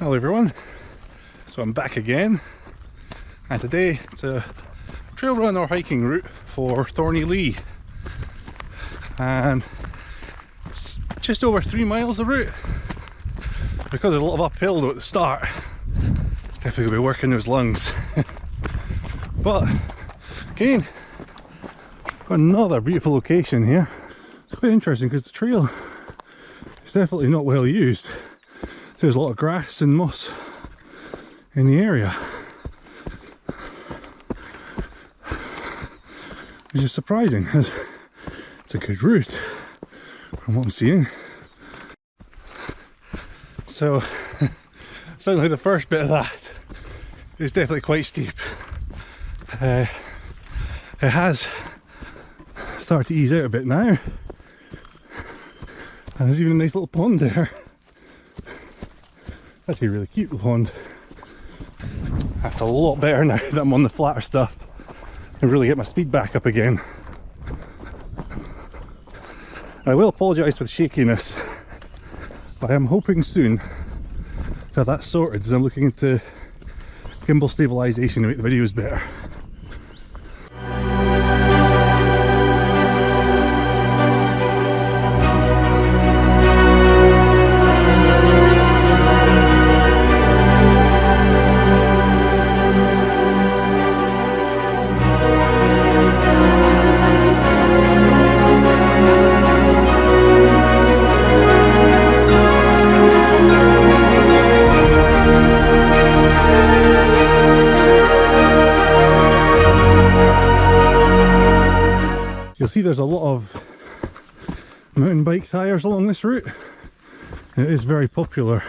Hello everyone, so I'm back again, and today it's a trail run or hiking route for Thornielee, and it's just over 3 miles of route. Because there's a lot of uphill though at the start, it's definitely going to be working those lungs. But again, got another beautiful location here. It's quite interesting because the trail is definitely not well used. There's a lot of grass and moss in the area, which is surprising because it's a good route from what I'm seeing. So certainly the first bit of that is definitely quite steep. It has started to ease out a bit now, and there's even a nice little pond there. Actually a really cute pond. That's a lot better now that I'm on the flatter stuff and really get my speed back up again. I will apologise for the shakiness, but I am hoping soon to have that sorted as I'm looking into gimbal stabilisation to make the videos better. You'll see there's a lot of mountain bike tyres along this route. It is very popular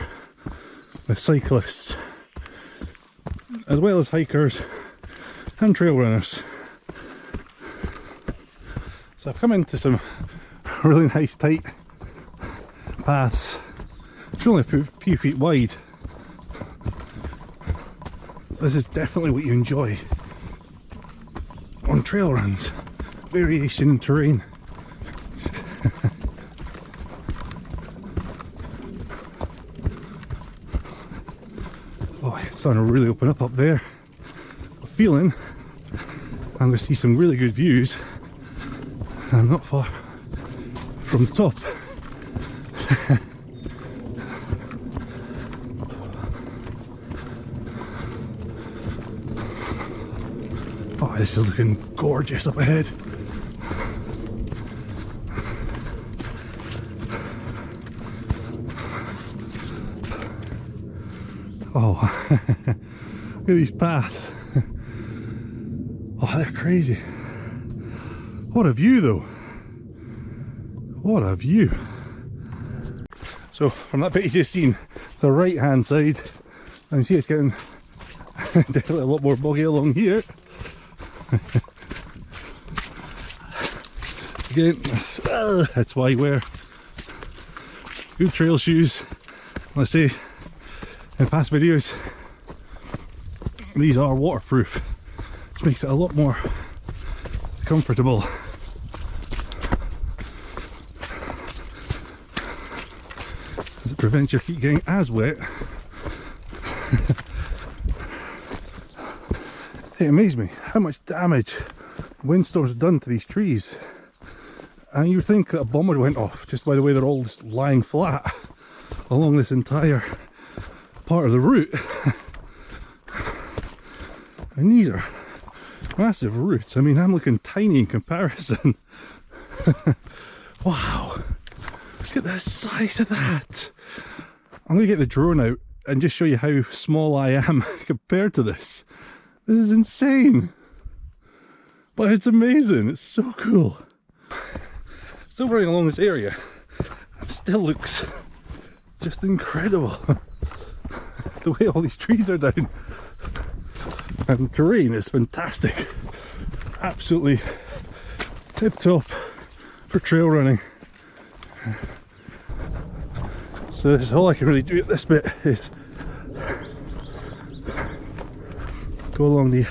with cyclists as well as hikers and trail runners. So I've come into some really nice tight paths. It's only a few feet wide. This is definitely what you enjoy on trail runs. Variation in terrain. Oh, it's starting to really open up there. I'm feeling I'm going to see some really good views, and I'm not far from the top. Oh, this is looking gorgeous up ahead. Oh, look at these paths. Oh, they're crazy. What a view though. What a view. So from that bit you just seen, the right hand side, and you see it's getting definitely a lot more boggy along here. Again, that's why I wear good trail shoes. Let's say in past videos, these are waterproof, which makes it a lot more comfortable. It prevents your feet getting as wet. It amazed me how much damage windstorms have done to these trees. And you would think that a bomb went off just by the way they're all just lying flat along this entire part of the route. And these are massive roots. I mean, I'm looking tiny in comparison. Wow. Look at the size of that. I'm going to get the drone out and just show you how small I am compared to this. This is insane. But it's amazing. It's so cool. Still running along this area. It still looks just incredible. The way all these trees are down. And the terrain is fantastic. Absolutely tip top for trail running. So this is all I can really do at this bit is go along the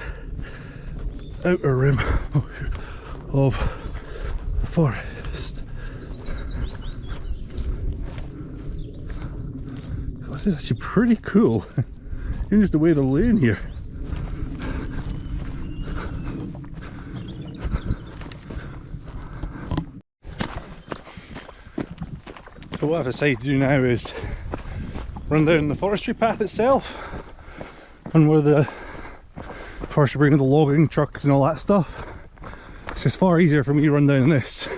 outer rim of the forest. God, this is actually pretty cool. Even just the way they're laying here. So what I've decided to do now is run down the forestry path itself, and where the forestry bringing the logging trucks and all that stuff. It's just far easier for me to run down this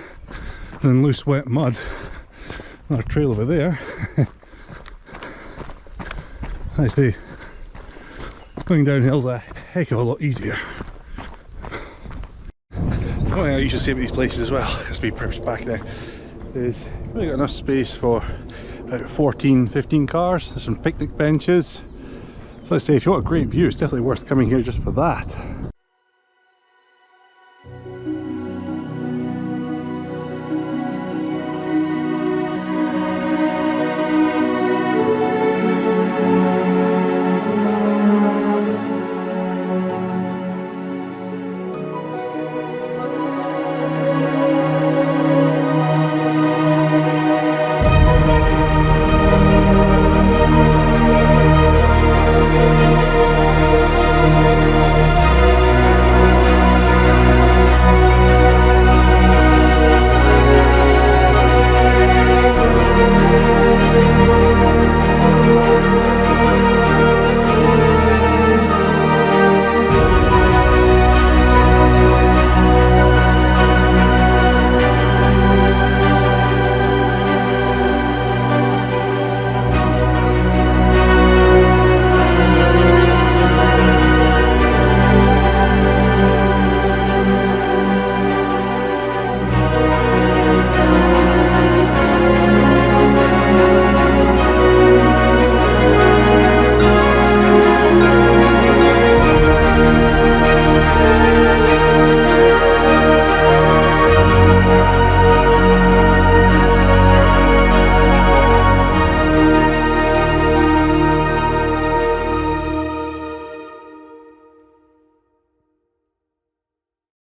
than loose wet mud. Another trail over there. I say, going downhill's a heck of a lot easier. One thing I usually say about these places as well, just to be perfect back now, is you've really got enough space for about 14-15 cars. There's some picnic benches. So I say, if you want a great view, it's definitely worth coming here just for that.